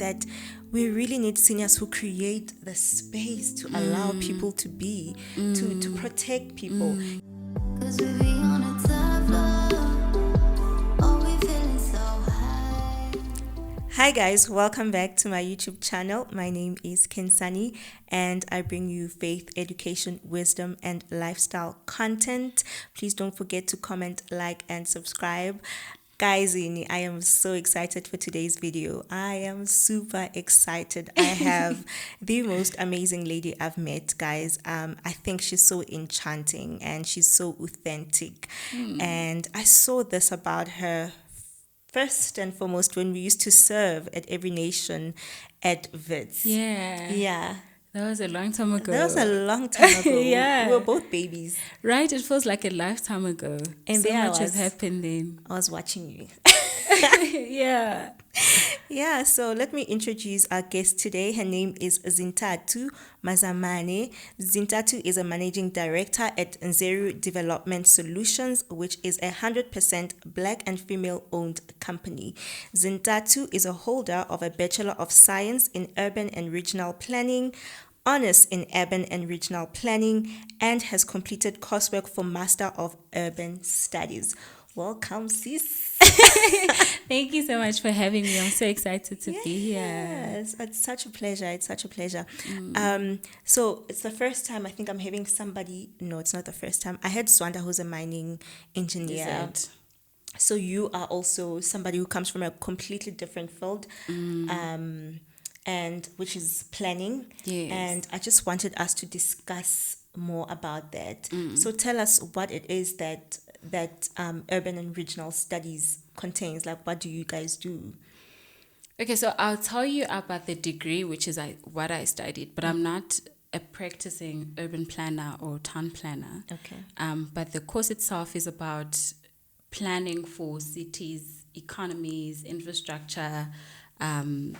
that we really need seniors who create the space to allow people to be, to protect people. 'Cause we be on a tough love. Oh, we feeling so high. Hi guys, welcome back to my YouTube channel. My name is Khensani and I bring you faith, education, wisdom, and lifestyle content. Please don't forget to comment, like, and subscribe. Guys, I am so excited for today's video. I am super excited. I have the most amazing lady I've met, guys. I think she's so enchanting and she's so authentic. And I saw this about her first and foremost when we used to serve at Every Nation at Wits. Yeah. That was a long time ago. That was a long time ago. Yeah. We were both babies. Right? It feels like a lifetime ago. And so much has happened then. I was watching you. Yeah. Yeah, so let me introduce our guest today. Her name is Zintathu Mazamane. Zintathu is a managing director at Nzeru Development Solutions, which is a 100% Black and female-owned company. Zintathu is a holder of a Bachelor of Science in Urban and Regional Planning, honors in Urban and Regional Planning, and has completed coursework for Master of Urban Studies. Welcome, sis. Thank you so much for having me. I'm so excited to be here. Yes, it's such a pleasure. It's such a pleasure. So it's the first time I think I'm having somebody. No, it's not the first time. I had Swanda, who's a mining engineer. So you are also somebody who comes from a completely different field, and which is planning. Yes. And I just wanted us to discuss more about that. So tell us what it is that urban and regional studies contains. Like, what do you guys do? Okay, so I'll tell you about the degree, which is what I studied, but I'm not a practicing urban planner or town planner. Okay. But the course itself is about planning for cities, economies, infrastructure, and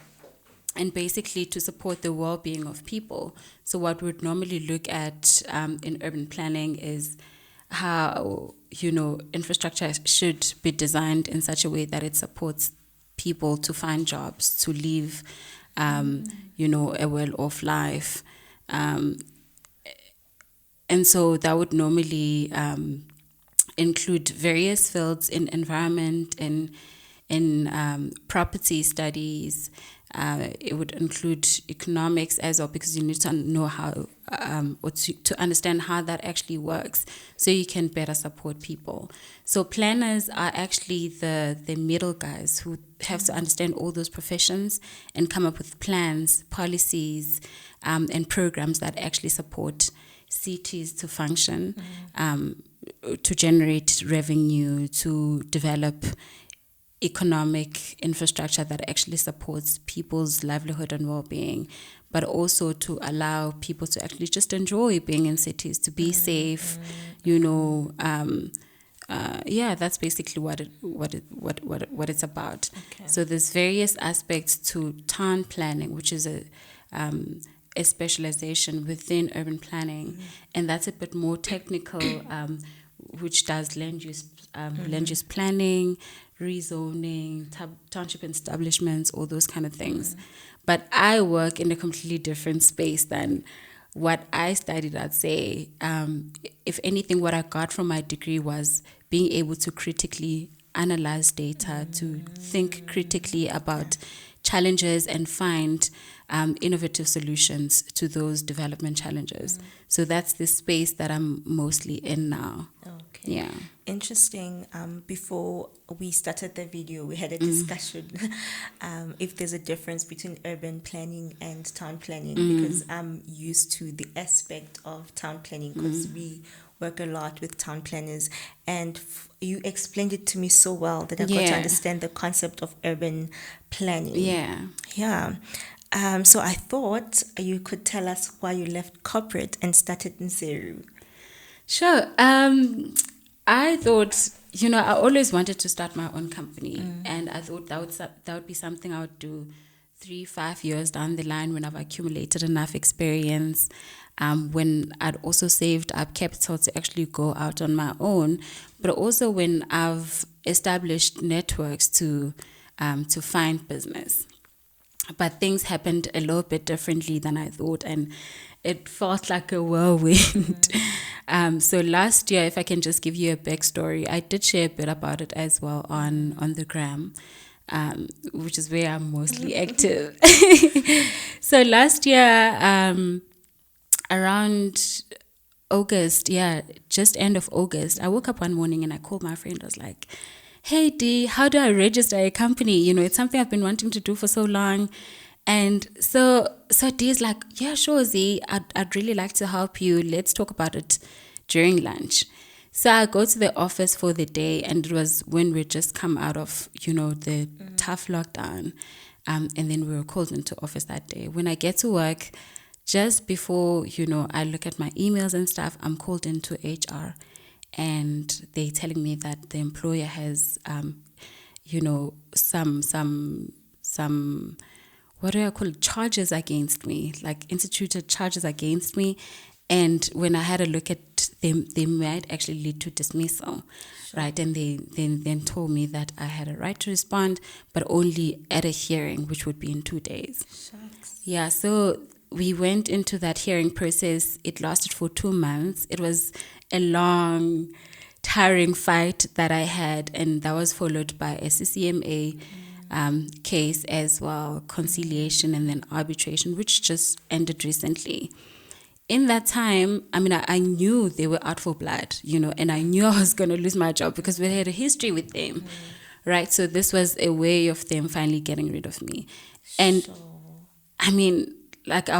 basically to support the well-being of people. So what we'd normally look at in urban planning is how, infrastructure should be designed in such a way that it supports people to find jobs, to live, a well-off life. And so that would normally include various fields in environment, in property studies. It would include economics as well, because you need to know how or to understand how that actually works so you can better support people. So planners are actually the middle guys who have to understand all those professions and come up with plans, policies, and programs that actually support cities to function, to generate revenue, to develop economic infrastructure that actually supports people's livelihood and well-being, but also to allow people to actually just enjoy being in cities, to be safe, that's basically what it's about. Okay. So there's various aspects to town planning, which is a specialization within urban planning, and that's a bit more technical, which does land use planning, rezoning, township establishments, all those kind of things. But I work in a completely different space than what I studied, I'd say. If anything, what I got from my degree was being able to critically analyze data, to think critically about challenges and find innovative solutions to those development challenges. So that's the space that I'm mostly in now. Okay. Yeah. Interesting. Before we started the video, we had a discussion if there's a difference between urban planning and town planning, because I'm used to the aspect of town planning because we work a lot with town planners, and you explained it to me so well that I got to understand the concept of urban planning. Yeah. So I thought you could tell us why you left corporate and started Zeru. Sure. I thought, I always wanted to start my own company, and I thought that would be something I would do 3-5 years down the line when I've accumulated enough experience, when I'd also saved up capital to actually go out on my own, but also when I've established networks to find business. but things happened a little bit differently than I thought, and it felt like a whirlwind. So last year, if I can just give you a backstory, I did share a bit about it as well on the gram, which is where I'm mostly active. So last year, around August, just end of August, I woke up one morning and I called my friend. I was like, "Hey D, how do I register a company? You know, it's something I've been wanting to do for so long." And so D is like, "Yeah, sure, Z, I'd really like to help you. Let's talk about it during lunch." So I go to the office for the day, and it was when we just come out of, the tough lockdown. And then we were called into office that day. When I get to work, just before, I look at my emails and stuff, I'm called into HR, and they're telling me that the employer has, some, what do I call it, charges against me, like instituted charges against me. And when I had a look at them, they might actually lead to dismissal, right? And they then told me that I had a right to respond, but only at a hearing, which would be in 2 days. Shucks. Yeah, so we went into that hearing process. It lasted for 2 months. It was a long, tiring fight that I had, and that was followed by a CCMA case as well, conciliation, and then arbitration, which just ended recently. In that time, I knew they were out for blood, and I knew I was going to lose my job because we had a history with them, right? So this was a way of them finally getting rid of me. And I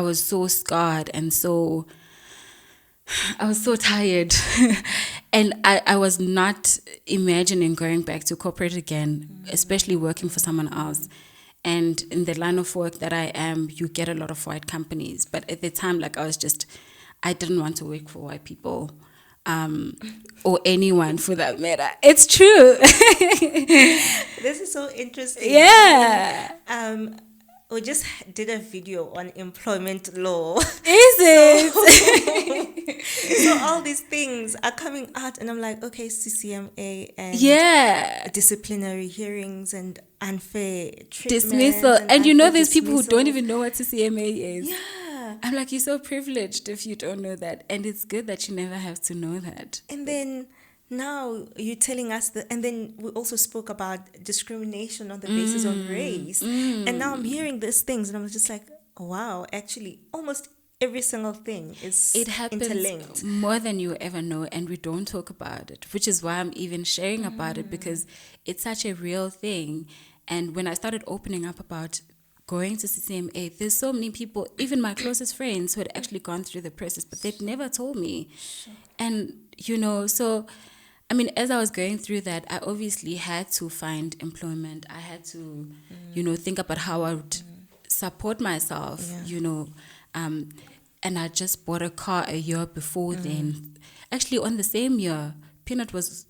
was so scarred and I was so tired. And I was not imagining going back to corporate again, especially working for someone else. And in the line of work that I am, you get a lot of white companies. But at the time, I didn't want to work for white people, or anyone for that matter. It's true. This is so interesting. Yeah. We just did a video on employment law. Is it? So all these things are coming out, and I'm like, okay, CCMA and disciplinary hearings and unfair treatment. Dismissal. And there's people who don't dismissal. even know what CCMA is. Yeah. I'm like, you're so privileged if you don't know that. And it's good that you never have to know that. And then now you're telling us that, and then we also spoke about discrimination on the basis of race. And now I'm hearing these things, and I'm just like, wow, actually, almost every single thing is It happens interlinked. more than you ever know, and we don't talk about it, which is why I'm even sharing about it, because it's such a real thing. And when I started opening up about going to CCMA, there's so many people, even my closest friends, who had actually gone through the process, but they'd never told me. And, so, as I was going through that, I obviously had to find employment. I had to, think about how I would support myself, and I just bought a car a year before then. Actually, on the same year, Peanut was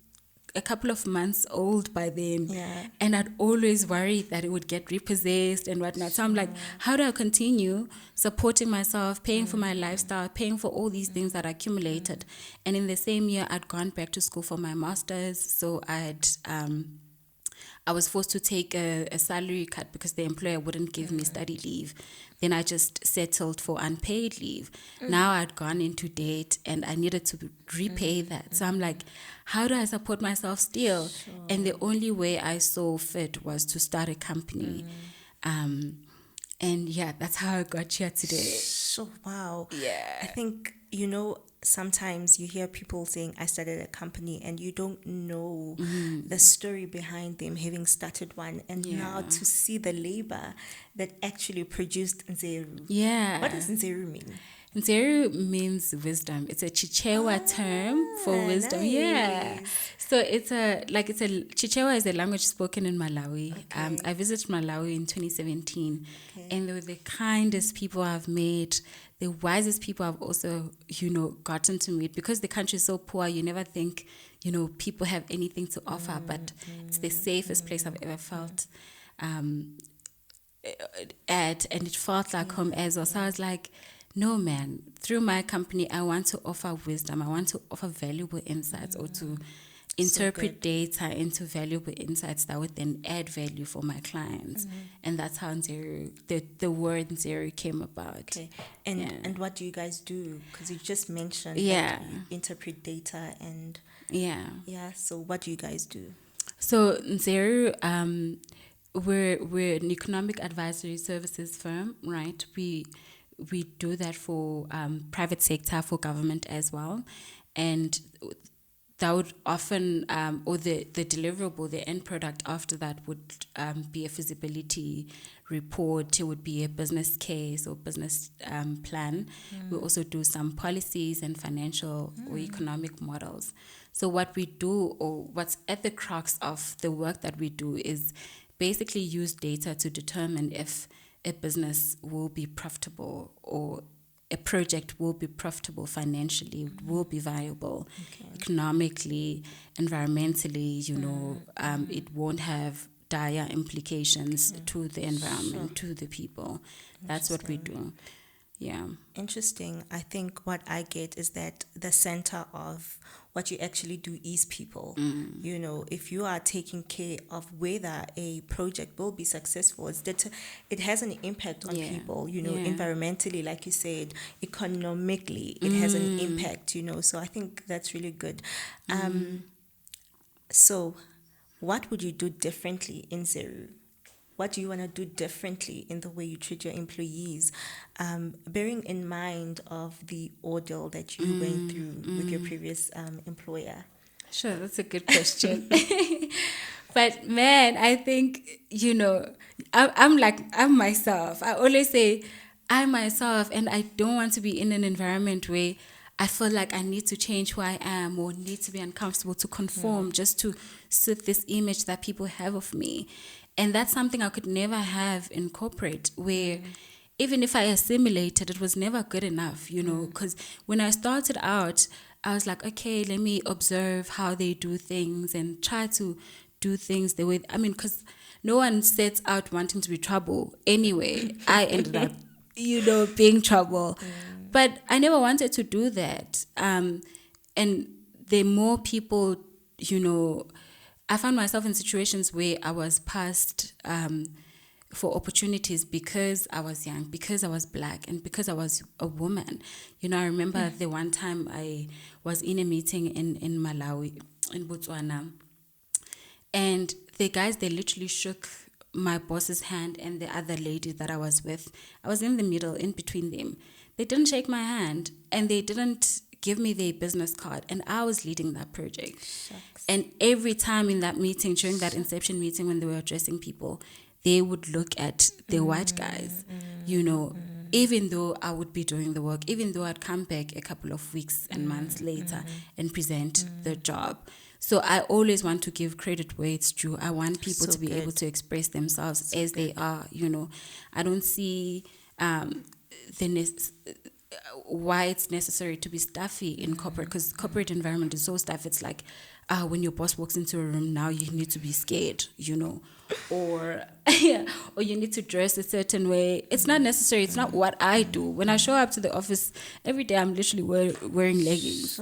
a couple of months old by then. Yeah. And I'd always worried that it would get repossessed and whatnot. So I'm like, how do I continue supporting myself, paying for my lifestyle, paying for all these things that I accumulated? And in the same year, I'd gone back to school for my master's. So I was forced to take a salary cut because the employer wouldn't give me study leave. Then I just settled for unpaid leave. Now I'd gone into debt and I needed to repay that. So I'm like, how do I support myself still? Sure. And the only way I saw fit was to start a company. And that's how I got here today. So, wow. Yeah. I think, sometimes you hear people saying, I started a company, and you don't know the story behind them having started one. And now to see the labor that actually produced Nzeru. Yeah. What does Nzeru mean? Nzeru means wisdom. It's a Chichewa term for wisdom. Nice. Yeah. So Chichewa is a language spoken in Malawi. Okay. I visited Malawi in 2017, Okay. and they were the kindest people I've met, the wisest people I've also, gotten to meet. Because the country is so poor, you never think, people have anything to offer, but it's the safest place I've ever felt at, and it felt like home as well. So I was like, no, man, through my company, I want to offer wisdom. I want to offer valuable insights, or to interpret data into valuable insights that would then add value for my clients. And that's how Zeru, the word Nzeru came about. Okay. And what do you guys do? Because you just mentioned Yeah. that you interpret data and Yeah. so what do you guys do? So Zeru, we're an economic advisory services firm, right? We do that for private sector, for government as well, and that would often, or the deliverable, the end product after that would be a feasibility report. It would be a business case or business plan. We also do some policies and financial or economic models. So what we do, or what's at the crux of the work that we do, is basically use data to determine if a business will be profitable or a project will be profitable financially, will be viable economically, environmentally, it won't have dire implications to the environment, to the people. That's what we do. Yeah. Interesting. I think what I get is that the center of what you actually do is people. If you are taking care of whether a project will be successful, it's that it has an impact on people, environmentally, like you said, economically, it has an impact, so I think that's really good. So what would you do differently in Zeru? What do you want to do differently in the way you treat your employees, bearing in mind of the ordeal that you went through with your previous employer? Sure, that's a good question. But man, I think, I'm myself. I always say I'm myself, and I don't want to be in an environment where I feel like I need to change who I am or need to be uncomfortable to conform just to suit this image that people have of me. And that's something I could never have in corporate, where even if I assimilated, it was never good enough, because when I started out, I was like, okay, let me observe how they do things and try to do things the way, because no one sets out wanting to be trouble. Anyway, I ended up, being trouble. But I never wanted to do that. And the more people, I found myself in situations where I was passed for opportunities because I was young, because I was black, and because I was a woman. I remember the one time I was in a meeting in Malawi, in Botswana, and the guys, they literally shook my boss's hand and the other lady that I was with. I was in the middle, in between them. They didn't shake my hand, and they didn't give me their business card, and I was leading that project. Shucks. And every time in that meeting, during that inception meeting when they were addressing people, they would look at the white guys, even though I would be doing the work, even though I'd come back a couple of weeks and months later and present the job. So I always want to give credit where it's due. I want people to be able to express themselves as they are, I don't see why it's necessary to be stuffy in corporate, because corporate environment is so stuffy. It's like when your boss walks into a room, now you need to be scared, or or you need to dress a certain way. It's not necessary. It's not what I do. When I show up to the office every day, I'm literally wearing leggings.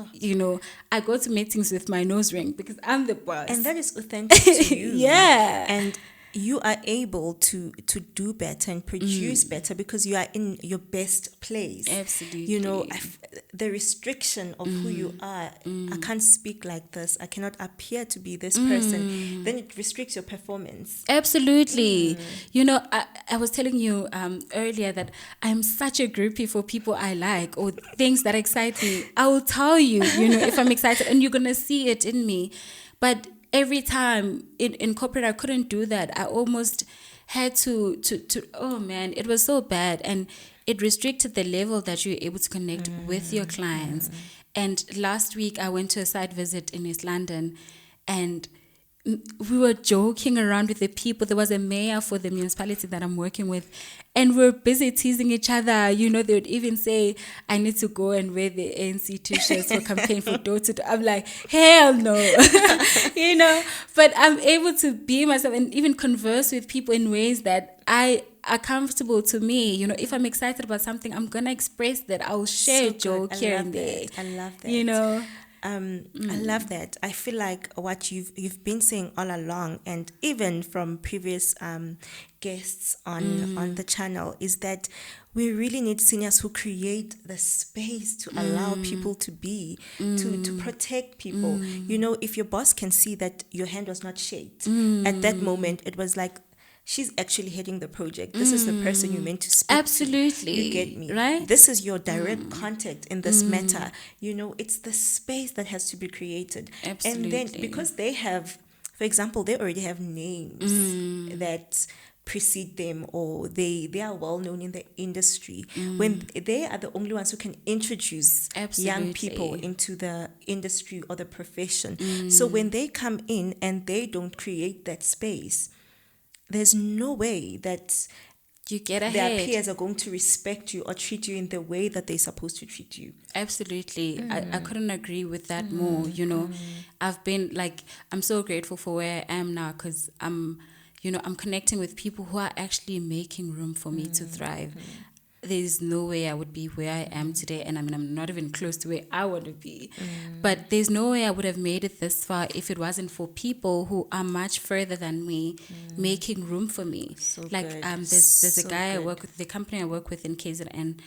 I go to meetings with my nose ring because I'm the boss, and that is authentic to you. Yeah. And you are able to do better and produce better because you are in your best place. Absolutely. The restriction of who you are, I can't speak like this, I cannot appear to be this person, then it restricts your performance. Absolutely. I was telling you earlier that I'm such a groupie for people I like or things that excite me. I will tell you, if I'm excited, and you're going to see it in me. But every time in corporate, I couldn't do that. I almost had to oh man, it was so bad. And it restricted the level that you're able to connect with your clients. And last week, I went to a site visit in East London, and we were joking around with the people. There was a mayor for the municipality that I'm working with, and we're busy teasing each other. They would even say, I need to go and wear the ANC t-shirts for campaign for door to door. I'm like, hell no. But I'm able to be myself and even converse with people in ways that are comfortable to me. If I'm excited about something, I'm going to express that. I'll share a joke here and there. I love that. I love that. I feel like what you've been saying all along, and even from previous guests on the channel, is that we really need seniors who create the space to allow people to be, to protect people. You know, if your boss can see that your hand was not shaked at that moment, it was like, she's actually heading the project. This is the person you're meant to speak Absolutely. to. You get me? Right? This is your direct contact in this matter. You know, it's the space that has to be created. Absolutely. And then because they have, for example, they already have names that precede them, or they are well known in the industry, when they are the only ones who can introduce young people into the industry or the profession. So when they come in and they don't create that space, there's no way that you get ahead. Their peers are going to respect you or treat you in the way that they're supposed to treat you. Absolutely. I couldn't agree with that more. You know, I've been like, I'm so grateful for where I am now, because I'm connecting with people who are actually making room for me to thrive. There's no way I would be where I am today, and I mean, I'm not even close to where I want to be. But there's no way I would have made it this far if it wasn't for people who are much further than me making room for me. So like good. There's a So guy good. I work with, the company I work with in KZN.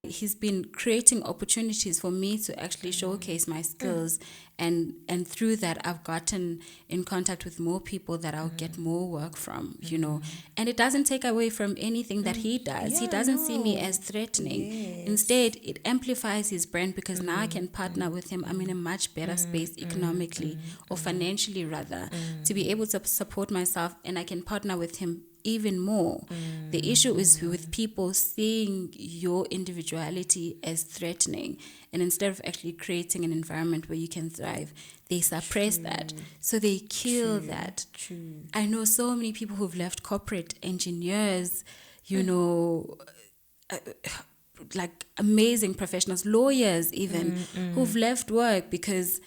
He's been creating opportunities for me to actually showcase my skills, and through that I've gotten in contact with more people that I'll get more work from, you know. And it doesn't take away from anything that he does. He doesn't see me as threatening. Yes. Instead, it amplifies his brand, because now I can partner with him. I'm in a much better space economically, or financially rather, to be able to support myself, and I can partner with him even more. The issue is with people seeing your individuality as threatening, and instead of actually creating an environment where you can thrive, they suppress that. So they kill that. True. I know so many people who've left corporate, engineers, you know, like amazing professionals, lawyers even, who've left work because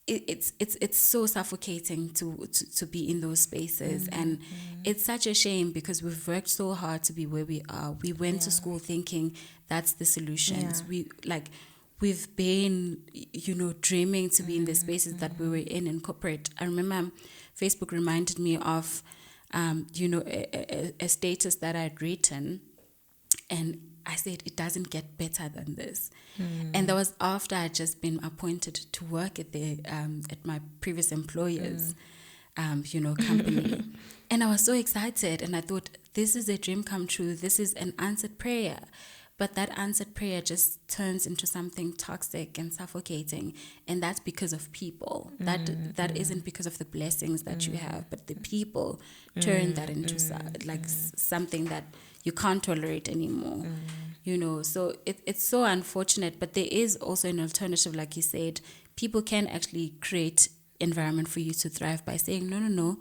it's so suffocating to be in those spaces. And it's such a shame, because we've worked so hard to be where we are. We went to school thinking that's the solutions. We've been, you know, dreaming to be in the spaces that we were in corporate. I remember Facebook reminded me of you know, a status that I'd written, and I said, it doesn't get better than this. And that was after I'd just been appointed to work at the at my previous employer's you know, company. And I was so excited, and I thought, this is a dream come true. This is an answered prayer. But that answered prayer just turns into something toxic and suffocating, and that's because of people. That isn't because of the blessings that you have, but the people turn that into something that you can't tolerate anymore. You know, so it's so unfortunate. But there is also an alternative, like you said. People can actually create environment for you to thrive by saying, no,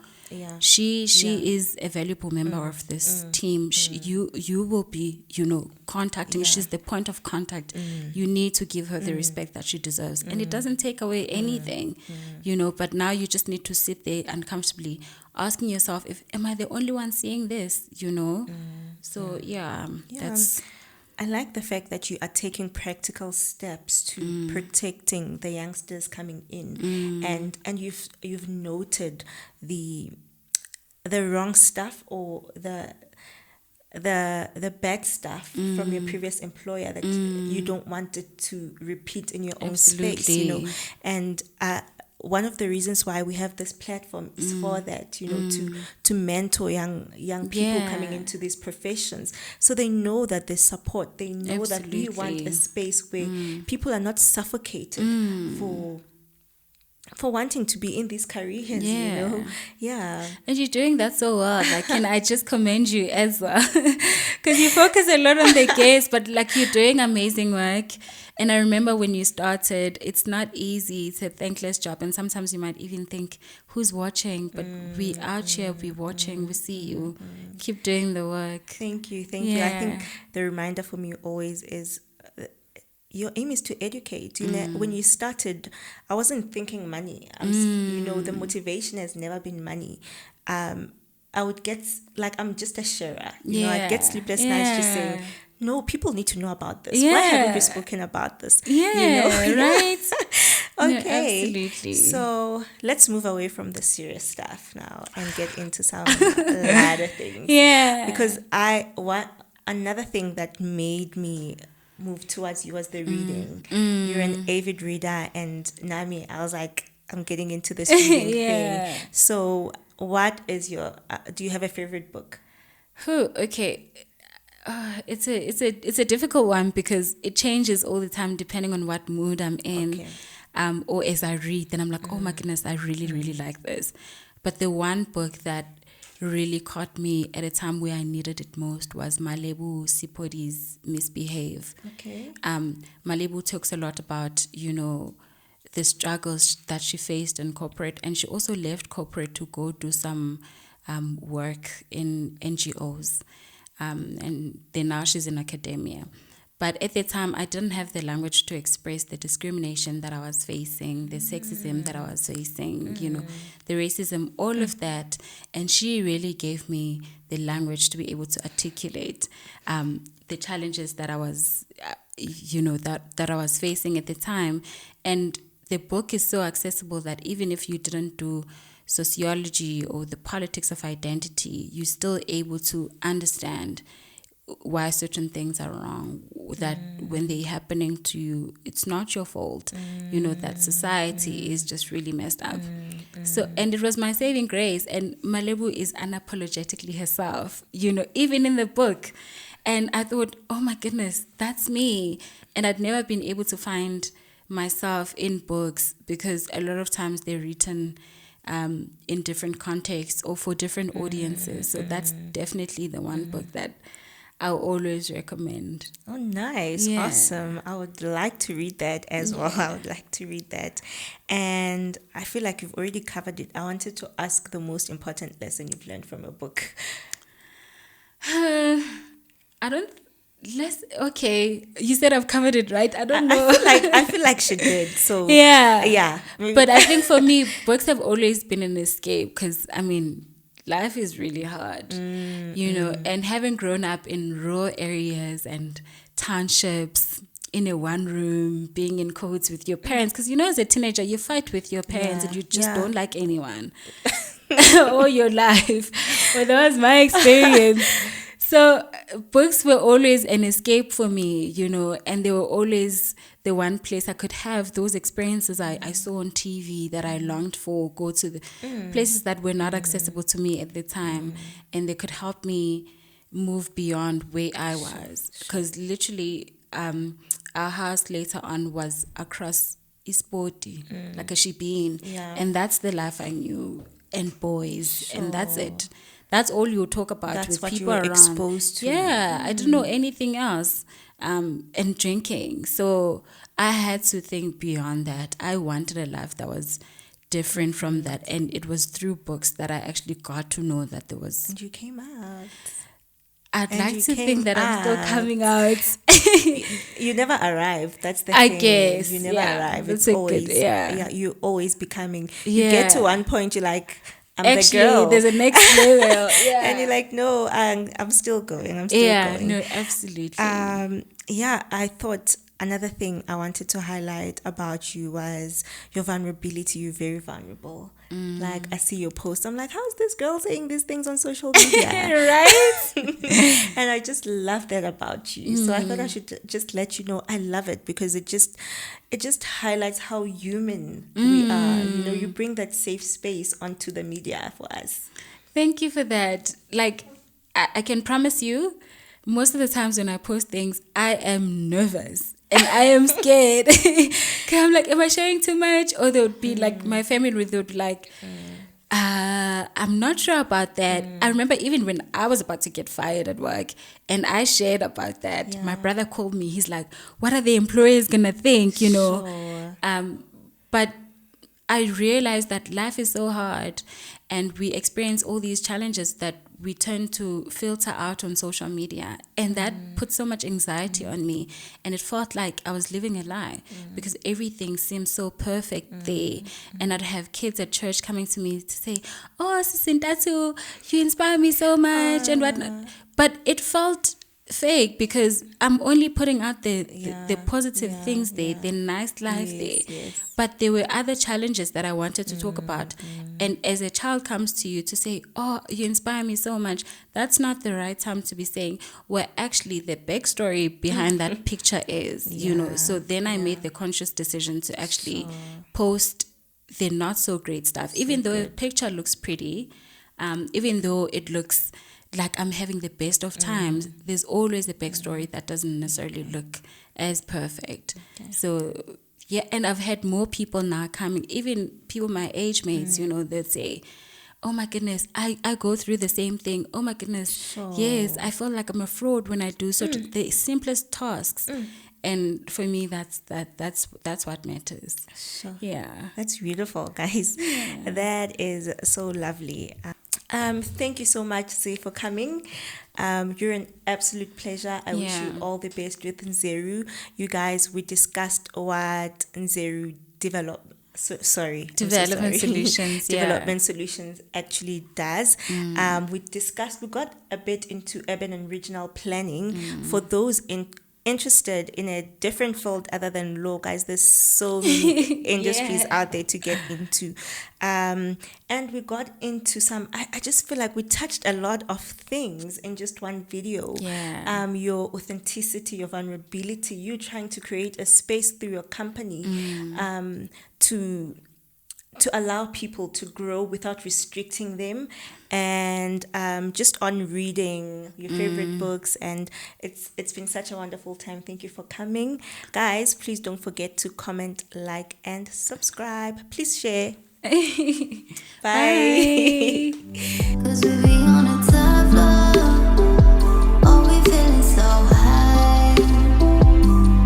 she is a valuable member of this team. You will be, you know, contacting. She's the point of contact. You need to give her the respect that she deserves, and it doesn't take away anything, you know. But now you just need to sit there uncomfortably asking yourself, am I the only one seeing this, you know? So that's. I like the fact that you are taking practical steps to protecting the youngsters coming in, and you've noted the wrong stuff, or the bad stuff from your previous employer that you don't want it to repeat in your own space, you know. And one of the reasons why we have this platform is for that, you know, to mentor young people coming into these professions, so they know that there's support. They know that we want a space where people are not suffocated for wanting to be in these careers, you know. And you're doing that so well. Like, can I just commend you as well? Because you focus a lot on the guests, but like, you're doing amazing work. And I remember when you started, it's not easy. It's a thankless job. And sometimes you might even think, who's watching? But we out here, we watching, we see you. Keep doing the work. Thank you. I think the reminder for me always is, your aim is to educate. You know, when you started, I wasn't thinking money. You know, the motivation has never been money. I would get, like, I'm just a sharer. You know, I'd get sleepless nights just saying, no, people need to know about this. Why haven't we spoken about this? You know? Right? No, Okay. absolutely. So let's move away from the serious stuff now and get into some lighter things. Yeah. Because another thing that made me move towards you was the reading. You're an avid reader, and Nami, I was like, I'm getting into this reading Yeah. thing. So what is do you have a favorite book? Okay. It's a difficult one because it changes all the time depending on what mood I'm in. Okay. Or as I read, then I'm like, oh my goodness, I really, really like this. But the one book that really caught me at a time where I needed it most was Malebu Sipodi's Misbehave. Okay. Malebu talks a lot about, the struggles that she faced in corporate, and she also left corporate to go do some work in NGOs. And then now she's in academia. But at the time, I didn't have the language to express the discrimination that I was facing, the sexism that I was facing, the racism, all of that. And she really gave me the language to be able to articulate the challenges that I was, that I was facing at the time. And the book is so accessible that even if you didn't do sociology or the politics of identity, you're still able to understand why certain things are wrong, that when they're happening to you, it's not your fault, that society is just really messed up. So, and it was my saving grace, and Malebu is unapologetically herself, even in the book. And I thought, oh my goodness, that's me. And I'd never been able to find myself in books because a lot of times they're written in different contexts or for different audiences. So that's definitely the one book that I'll always recommend. Oh, nice. Yeah. Awesome. I would like to read that as well. I would like to read that. And I feel like you've already covered it. I wanted to ask the most important lesson you've learned from a book. Okay, you said I've covered it, right? I don't know. I feel like she did. So yeah. Maybe. But I think for me, books have always been an escape because life is really hard, and having grown up in rural areas and townships in a one room, being in cahoots with your parents, because as a teenager you fight with your parents and you just don't like anyone all your life. Well, that was my experience. So books were always an escape for me, and they were always the one place I could have those experiences I saw on TV that I longed for, go to the places that were not accessible to me at the time, and they could help me move beyond where I was. Because literally, our house later on was across Ispoti, like a Shibin, and that's the life I knew, and boys, and that's it. That's all you talk about. That's with what people you were around. exposed to. Yeah, I didn't know anything else. And drinking. So I had to think beyond that. I wanted a life that was different from that. And it was through books that I actually got to know that there was... And you came out. I'd like to think that I'm still coming out. You never arrive. That's the I thing. guess. You never arrive. It's That's always... good, yeah. You're always becoming... You get to one point, you're like... Actually, the girl. there's a next level. Yeah. And you're like, no, I'm still going. I'm still going. No, absolutely. I thought another thing I wanted to highlight about you was your vulnerability. You're very vulnerable. Like, I see your posts. I'm like, how's this girl saying these things on social media? Right? And I just love that about you. So I thought I should just let you know I love it because it just highlights how human we are. You bring that safe space onto the media for us. Thank you for that. Like, I can promise you, most of the times when I post things, I am nervous. And I am scared. Cause I'm like, am I sharing too much? Or they would be like, my family would be like, I'm not sure about that. I remember even when I was about to get fired at work and I shared about that, my brother called me. He's like, what are the employers going to think, Sure. But I realized that life is so hard and we experience all these challenges that we tend to filter out on social media, and that put so much anxiety on me, and it felt like I was living a lie because everything seemed so perfect there. And I'd have kids at church coming to me to say, oh, Zintathu, you inspire me so much and whatnot. But it felt fake, because I'm only putting out the Yeah, positive yeah, things there, yeah. the nice life Yes, there. yes. But there were other challenges that I wanted to talk about. And as a child comes to you to say, oh, you inspire me so much, that's not the right time to be saying, well, actually, the backstory behind that picture is, you know. Yeah, So then I yeah. made the conscious decision to actually Sure. post the not so great stuff. Even though a good. picture looks pretty, even though it looks like I'm having the best of times, there's always a backstory that doesn't necessarily look as perfect. So, yeah, and I've had more people now coming, even people my age mates, you know, they'd say, oh my goodness, I go through the same thing. Oh my goodness, Sure. yes, I feel like I'm a fraud when I do such the simplest tasks. And for me, that's what matters. Sure. Yeah. That's beautiful, guys. That is so lovely. Thank you so much, Zay, for coming. You're an absolute pleasure. I wish you Yeah. all the best with Nzeru. You guys, we discussed what Nzeru Development Solutions, yeah. Development Solutions actually does. We got a bit into urban and regional planning for those interested in a different field other than law, guys. There's so many industries Yeah. out there to get into. And we got into I just feel like we touched a lot of things in just one video. Yeah. Your authenticity, your vulnerability, you trying to create a space through your company to allow people to grow without restricting them, and just on reading your favorite books. And it's been such a wonderful time. Thank you for coming, guys. Please don't forget to comment, like, and subscribe. Please share. Bye. Bye.